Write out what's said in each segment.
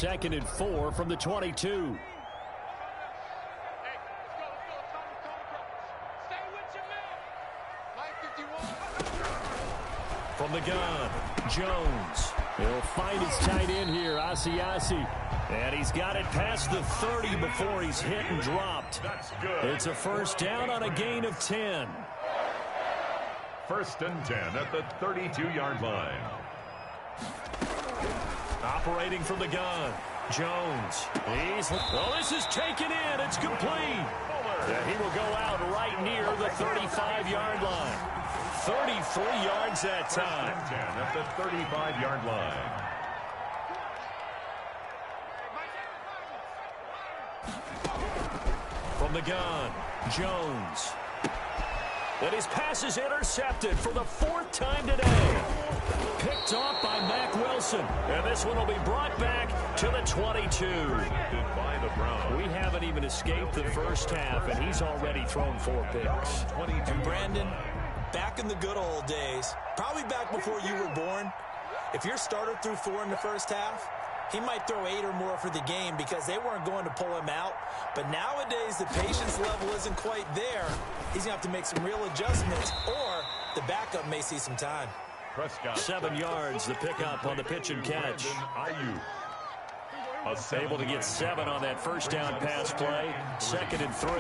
2nd and 4 from the 22. From the gun, Jones. He'll find his tight end here, Asiasi. And he's got it past the 30 before he's hit and dropped. It's a first down on a gain of 10. 1st and 10 at the 32-yard line. Operating from the gun, Jones. Well, this is taken in. It's complete. Yeah, he will go out right near the 35-yard line. 33 yards that time. 10 at the 35-yard line. From the gun, Jones. And his pass is intercepted for the 4th time today. Picked off by Mack Wilson. And this one will be brought back to the 22. We haven't even escaped the first half, and he's already thrown 4 picks. And Brandon, back in the good old days, probably back before you were born, if your starter threw 4 in the first half, he might throw 8 or more for the game because they weren't going to pull him out. But nowadays, the patience level isn't quite there. He's going to have to make some real adjustments, or the backup may see some time. 7 yards, the pickup on the pitch and catch. Able to get 7 on that first down pass play. 2nd and 3.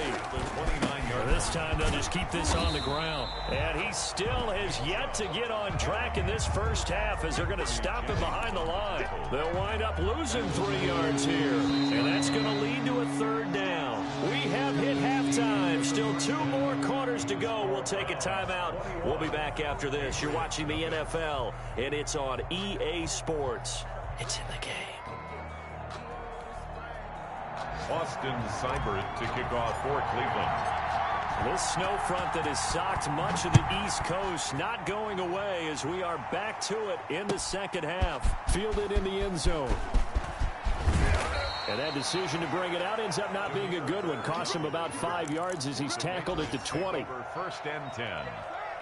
This time they'll just keep this on the ground. And he still has yet to get on track in this first half as they're going to stop him behind the line. They'll wind up losing 3 yards here. And that's going to lead to a 3rd down. We have hit halftime. Still 2 more quarters to go. We'll take a timeout. We'll be back after this. You're watching the NFL, and it's on EA Sports. It's in the game. Austin Seibert to kick off for Cleveland. This snow front that has socked much of the East Coast not going away as we are back to it in the second half. Fielded in the end zone. And that decision to bring it out ends up not being a good one. Cost him about 5 yards as he's tackled at the 20. 1st and 10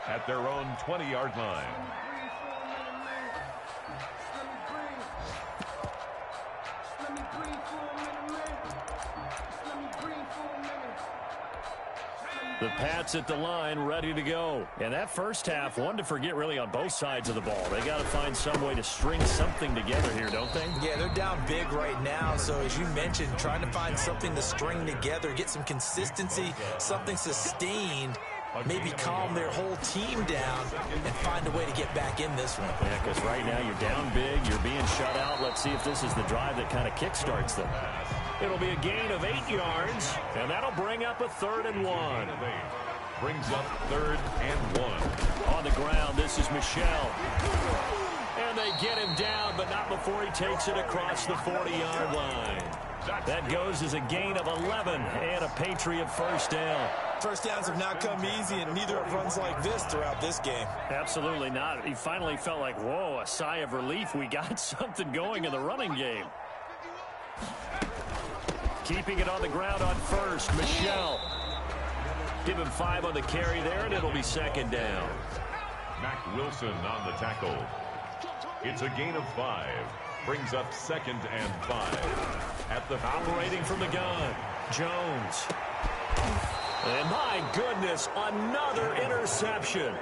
at their own 20-yard line. The Pats at the line, ready to go. And that first half, one to forget really on both sides of the ball. They got to find some way to string something together here, don't they? Yeah, they're down big right now. So as you mentioned, trying to find something to string together, get some consistency, something sustained, maybe calm their whole team down and find a way to get back in this one. Yeah, because right now you're down big, you're being shut out. Let's see if this is the drive that kind of kickstarts them. It'll be a gain of 8 yards, and that'll bring up a 3rd and 1. Brings up 3rd and 1. On the ground, this is Michel. And they get him down, but not before he takes it across the 40-yard line. That goes as a gain of 11 and a Patriot first down. First downs have not come easy, and neither have runs like this throughout this game. Absolutely not. He finally felt like, whoa, a sigh of relief. We got something going in the running game. Keeping it on the ground on first, Michel. Give him 5 on the carry there, and it'll be 2nd down. Mack Wilson on the tackle. It's a gain of 5. Brings up 2nd and 5. At the operating from the gun, Jones. And my goodness, another interception.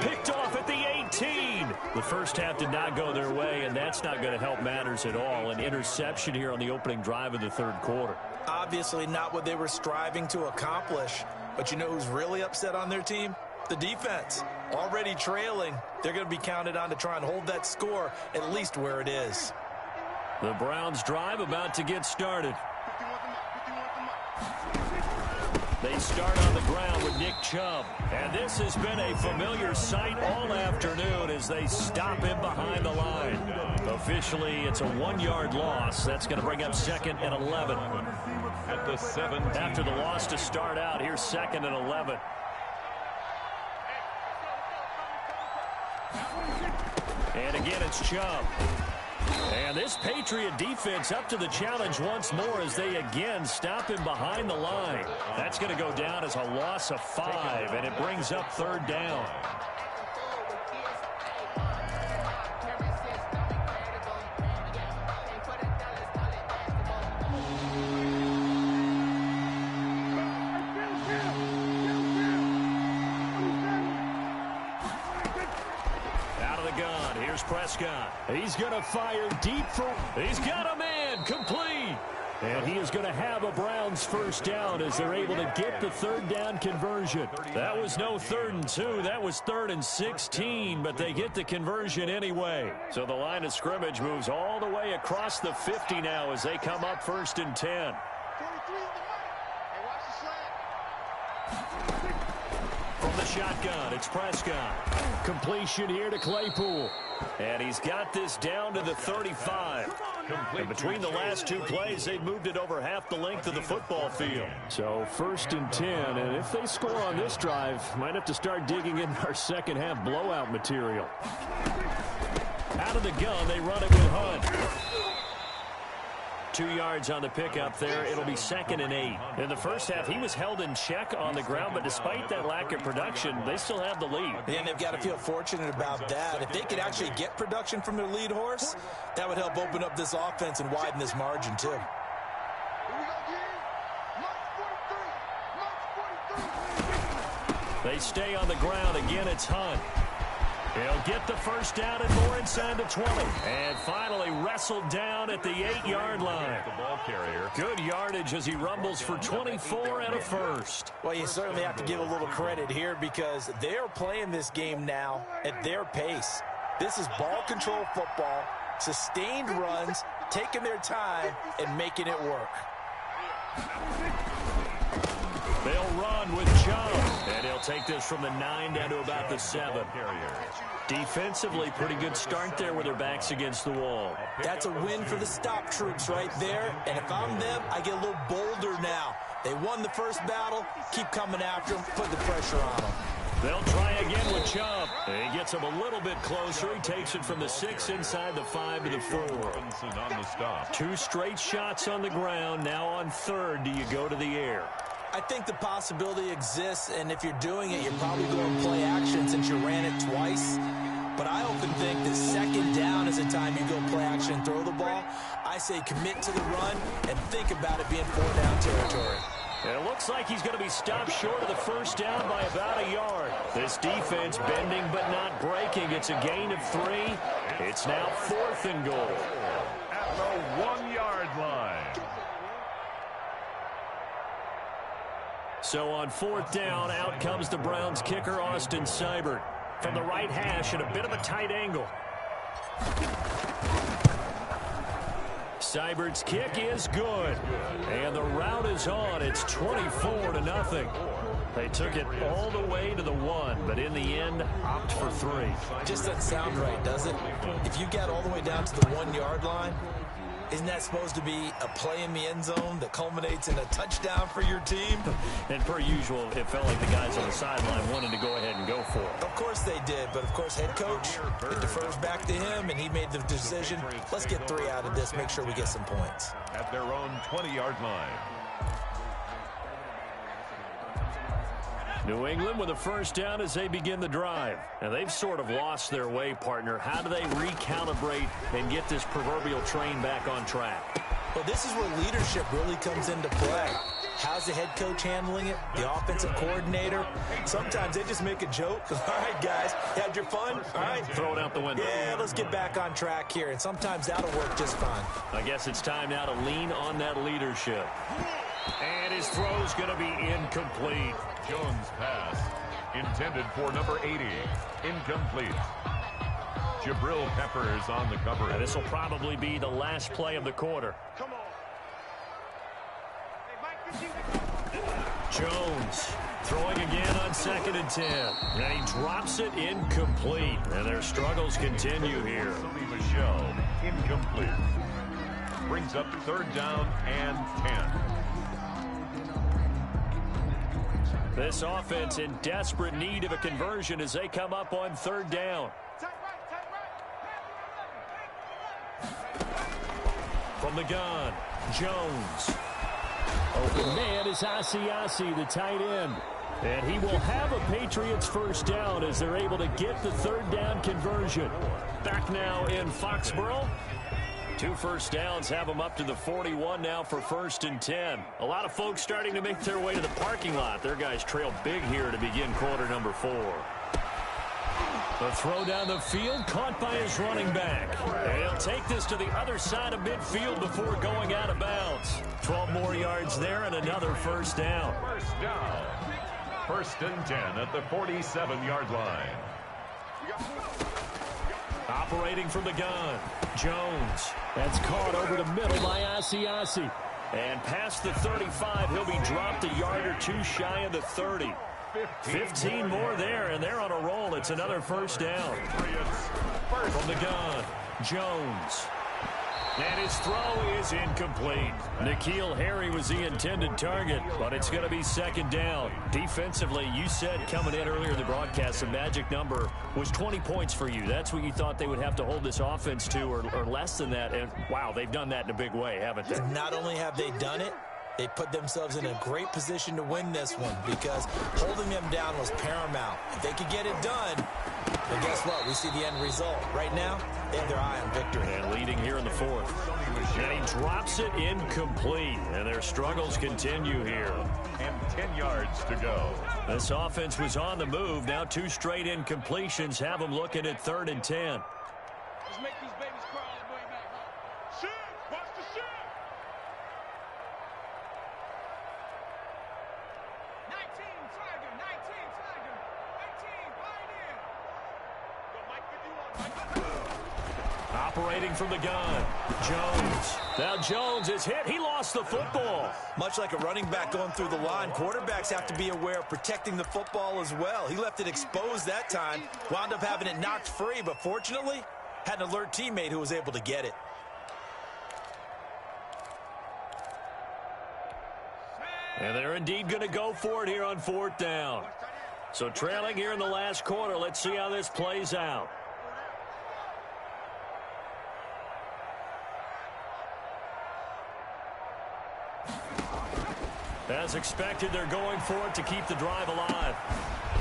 Picked off at the 18. The first half did not go their way, and that's not going to help matters at all. An interception here on the opening drive of the 3rd quarter. Obviously not what they were striving to accomplish. But you know who's really upset on their team? The defense. Already trailing. They're going to be counted on to try and hold that score at least where it is. The Browns drive about to get started. They start on the ground with Nick Chubb. And this has been a familiar sight all afternoon as they stop him behind the line. Officially, it's a 1-yard loss. That's going to bring up 2nd and 11. At the 7. After the loss to start out, here's 2nd and 11. And again, it's Chubb. And this Patriot defense up to the challenge once more as they again stop him behind the line. That's going to go down as a loss of 5, and it brings up 3rd down. Here's Prescott. He's going to fire deep for... He's got a man complete. And he is going to have a Browns first down as they're able to get the third down conversion. That was no 3rd and 2. That was 3rd and 16, but they get the conversion anyway. So the line of scrimmage moves all the way across the 50 now as they come up 1st and 10. From the shotgun, it's Prescott. Completion here to Claypool. And he's got this down to the 35. And between the last 2 plays, they've moved it over half the length of the football field. So 1st and 10, and if they score on this drive, might have to start digging in our second half blowout material. Out of the gun, they run it with Hunt. 2 yards on the pickup there. It'll be 2nd and 8. In the first half, he was held in check on the ground, but despite that lack of production, they still have the lead. And they've got to feel fortunate about that. If they could actually get production from their lead horse, that would help open up this offense and widen this margin too. They stay on the ground. Again, it's Hunt. He'll get the first down and more inside the 20. And finally wrestled down at the 8-yard line. The ball carrier. Good yardage as he rumbles for 24 and a first. Well, you certainly have to give a little credit here because they're playing this game now at their pace. This is ball control football, sustained runs, taking their time and making it work. They'll run with Chubb, and he'll take this from the 9 down to about the 7. Defensively, pretty good start there with their backs against the wall. That's a win for the stop troops right there, and if I'm them, I get a little bolder now. They won the first battle, keep coming after them, put the pressure on them. They'll try again with Chubb. He gets him a little bit closer. He takes it from the 6 inside the 5 to the 4. On the stop. 2 straight shots on the ground. Now on 3rd, do you go to the air? I think the possibility exists, and if you're doing it, you're probably going to play action since you ran it twice. But I often think that 2nd down is the time you go play action and throw the ball. I say commit to the run and think about it being 4-down territory. It looks like he's going to be stopped short of the first down by about a yard. This defense bending but not breaking. It's a gain of 3. It's now 4th and goal. At the 1-yard line. So on 4th down, out comes the Browns kicker, Austin Seibert. From the right hash at a bit of a tight angle. Seibert's kick is good. And the route is on. It's 24-0. They took it all the way to the 1, but in the end, opt for 3. Just doesn't sound right, does it? If you get all the way down to the 1-yard line, isn't that supposed to be a play in the end zone that culminates in a touchdown for your team? And per usual, it felt like the guys on the sideline wanted to go ahead and go for it. Of course they did, but of course head coach, it defers back to him, and he made the decision. Let's get 3 out of this, make sure we get some points. At their own 20-yard line. New England with a first down as they begin the drive. And they've sort of lost their way, partner. How do they recalibrate and get this proverbial train back on track? Well, this is where leadership really comes into play. How's the head coach handling it? The offensive coordinator? Sometimes they just make a joke. All right, guys, you had your fun? All right. Throw it out the window. Yeah, let's get back on track here. And sometimes that'll work just fine. I guess it's time now to lean on that leadership. And his throw's going to be incomplete. Jones' pass intended for number 80. Incomplete. Jabril Peppers on the cover. And this will probably be the last play of the quarter. Jones throwing again on 2nd and 10. And he drops it incomplete. And their struggles continue here. Michelle, incomplete. Brings up 3rd down and 10. This offense in desperate need of a conversion as they come up on 3rd down. From the gun, Jones. Open man is Asiasi, the tight end. And he will have a Patriots first down as they're able to get the 3rd down conversion. Back now in Foxborough. 2 first downs have them up to the 41 now for 1st and 10. A lot of folks starting to make their way to the parking lot. Their guys trail big here to begin quarter number 4. The throw down the field, caught by his running back. And he'll take this to the other side of midfield before going out of bounds. 12 more yards there and another first down. First down. First and 10 at the 47-yard line. Operating from the gun, Jones. That's caught over the middle by Asiasi. And past the 35, he'll be dropped a yard or two shy of the 30. 15 more there, and they're on a roll. It's another first down. From the gun, Jones. And his throw is incomplete. N'Keal Harry was the intended target, but it's going to be second down. Defensively, you said coming in earlier in the broadcast, the magic number was 20 points for you. That's what you thought they would have to hold this offense to, or less than that. And, wow, they've done that in a big way, haven't they? Not only have they done it, they put themselves in a great position to win this one because holding them down was paramount. If they could get it done, well, guess what? We see the end result. Right now, they have their eye on victory. And leading here in the fourth. And he drops it incomplete. And their struggles continue here. And 10 yards to go. This offense was on the move. Now 2 straight incompletions have them looking at 3rd and 10. Let's make these babies cry all the way back home. Shoot! Watch the shoot! 19 Tiger, 19 Tiger, 18 Pioneer. Go Mike 51. Operating from the gun, Jones. Now Jones is hit. He lost the football. Much like a running back going through the line, quarterbacks have to be aware of protecting the football as well. He left it exposed that time, wound up having it knocked free, but fortunately, had an alert teammate who was able to get it. And they're indeed going to go for it here on 4th down. So trailing here in the last quarter, let's see how this plays out. As expected, they're going for it to keep the drive alive.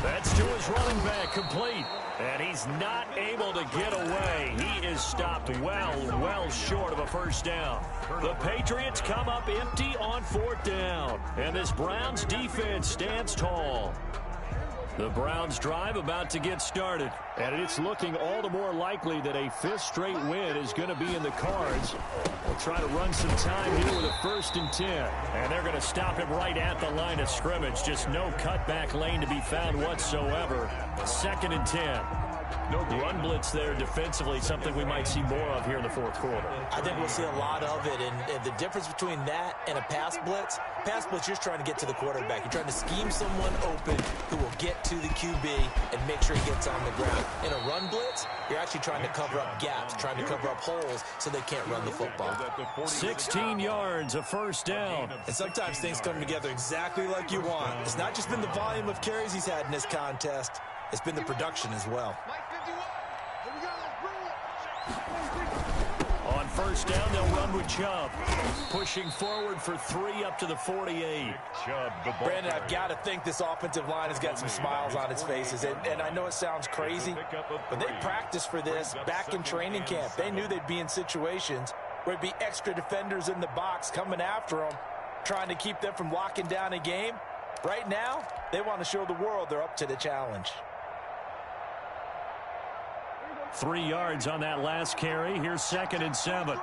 That's to his running back, complete. And he's not able to get away. He is stopped well short of a first down. The Patriots come up empty on 4th down. And this Browns defense stands tall. The Browns drive about to get started. And it's looking all the more likely that a 5th straight win is going to be in the cards. We'll try to run some time here with a 1st and 10. And they're going to stop him right at the line of scrimmage. Just no cutback lane to be found whatsoever. 2nd and 10. No run blitz there defensively, something we might see more of here in the 4th quarter. I think we'll see a lot of it, and the difference between that and a pass blitz, you're just trying to get to the quarterback. You're trying to scheme someone open who will get to the QB and make sure he gets on the ground. In a run blitz, you're actually trying to cover up gaps, trying to cover up holes so they can't run the football. 16 yards, a first down. And sometimes things come together exactly like you want. It's not just been the volume of carries he's had in this contest. It's been the production as well. On 1st down, they'll run with Chubb. Pushing forward for 3 up to the 48. Brandon, I've got to think this offensive line has got some smiles on its faces. And I know it sounds crazy, but they practiced for this back in training camp. They knew they'd be in situations where it'd be extra defenders in the box coming after them, trying to keep them from locking down a game. Right now, they want to show the world they're up to the challenge. 3 yards on that last carry. Here's 2nd and 7.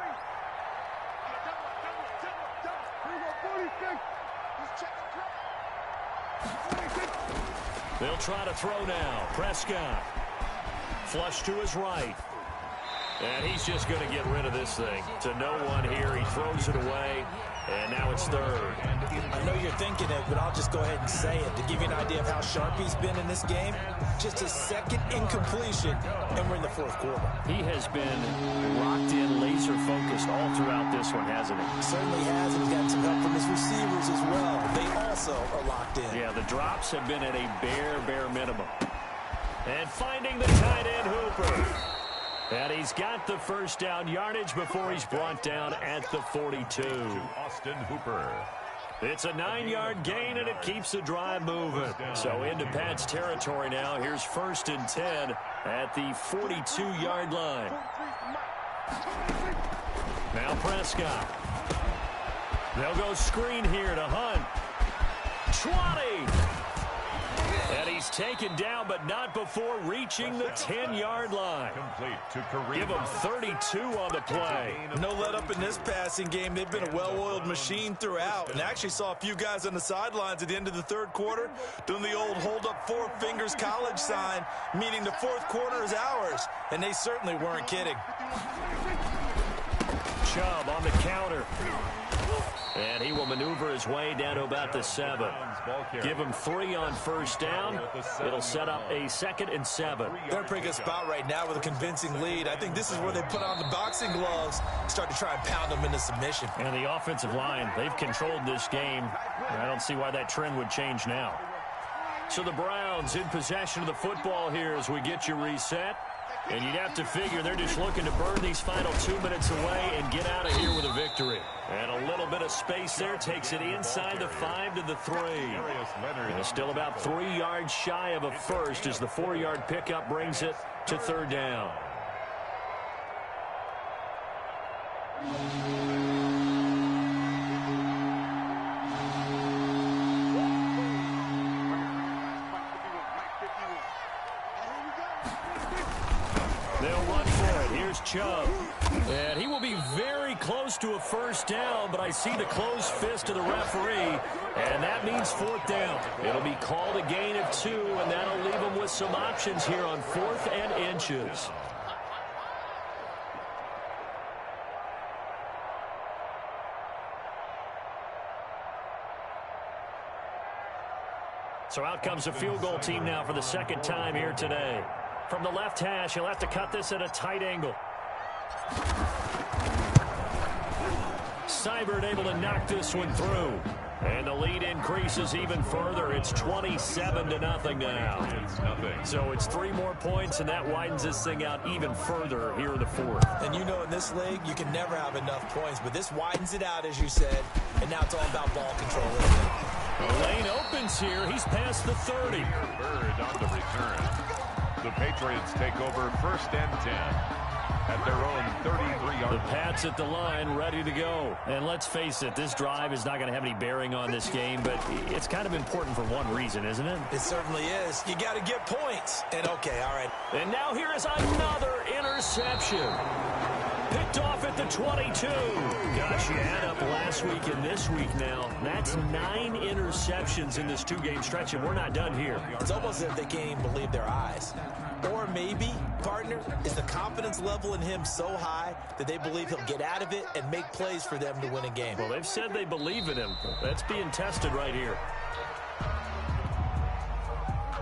They'll try to throw now. Prescott. Flush to his right. And he's just going to get rid of this thing. To no one here. He throws it away. And now it's 3rd. I know you're thinking it, but I'll just go ahead and say it. To give you an idea of how sharp he's been in this game, just his 2nd incompletion, and we're in the 4th quarter. He has been locked in, laser-focused all throughout this one, hasn't he? Certainly has, and he's got some help from his receivers as well. They also are locked in. Yeah, the drops have been at a bare minimum. And finding the tight end Hooper. And he's got the first down yardage before he's brought down at the 42. Austin Hooper. It's a 9-yard gain, and it keeps the drive moving. So into Pat's territory now. Here's 1st and 10 at the 42-yard line. Now Prescott. They'll go screen here to Hunt. 20. And he's taken down, but not before reaching the 10-yard line. Complete to Kareem. Give him 32 on the play. No let up in this passing game. They've been a well-oiled machine throughout. And actually saw a few guys on the sidelines at the end of the third quarter doing the old hold up four fingers college sign, meaning the fourth quarter is ours. And they certainly weren't kidding. Chubb on the counter. And he will maneuver his way down to about the 7. Give him 3 on first down. It'll set up a 2nd and 7. They're in a pretty good spot right now with a convincing lead. I think this is where they put on the boxing gloves, start to try and pound them into submission. And the offensive line, they've controlled this game. I don't see why that trend would change now. So the Browns in possession of the football here as we get you reset. And you'd have to figure they're just looking to burn these final 2 minutes away and get out of here with a victory. And a little bit of space there takes it inside the 5 to the 3. And still about 3 yards shy of a first as the 4-yard pickup brings it to 3rd down. They'll run for it. Here's Chubb. And he will be very close to a first down, but I see the closed fist of the referee, and that means 4th down. It'll be called a gain of 2, and that'll leave him with some options here on 4th and inches. So out comes a field goal team now for the 2nd time here today. From the left hash, he'll have to cut this at a tight angle. Seibert able to knock this one through. And the lead increases even further. It's 27-0 now. So it's 3 more points, and that widens this thing out even further here in the 4th. And you know in this league, you can never have enough points, but this widens it out, as you said, and now it's all about ball control, isn't it? The lane opens here. He's past the 30. Bird on the return. The Patriots take over 1st and 10 at their own 33-yard The line. Pats at the line, ready to go. And let's face it, this drive is not going to have any bearing on this game, but it's kind of important for one reason, isn't it? It certainly is. You got to get points. And okay, all right. And now here is another interception. Picked off at the 22. Gosh, you add up last week and this week now. That's 9 interceptions in this 2-game stretch, and we're not done here. It's almost as if they can't even believe their eyes. Or maybe, partner, is the confidence level in him so high that they believe he'll get out of it and make plays for them to win a game. Well, they've said they believe in him. That's being tested right here.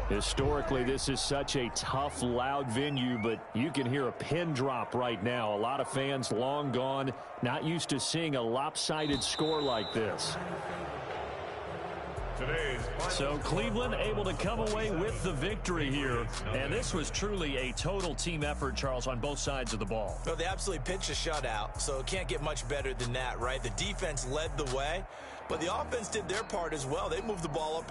Historically, this is such a tough, loud venue, but you can hear a pin drop right now. A lot of fans long gone, not used to seeing a lopsided score like this. So Cleveland able to come away with the victory here. And this was truly a total team effort, Charles, on both sides of the ball. Well, they absolutely pitched a shutout, so it can't get much better than that, right? The defense led the way, but the offense did their part as well. They moved the ball up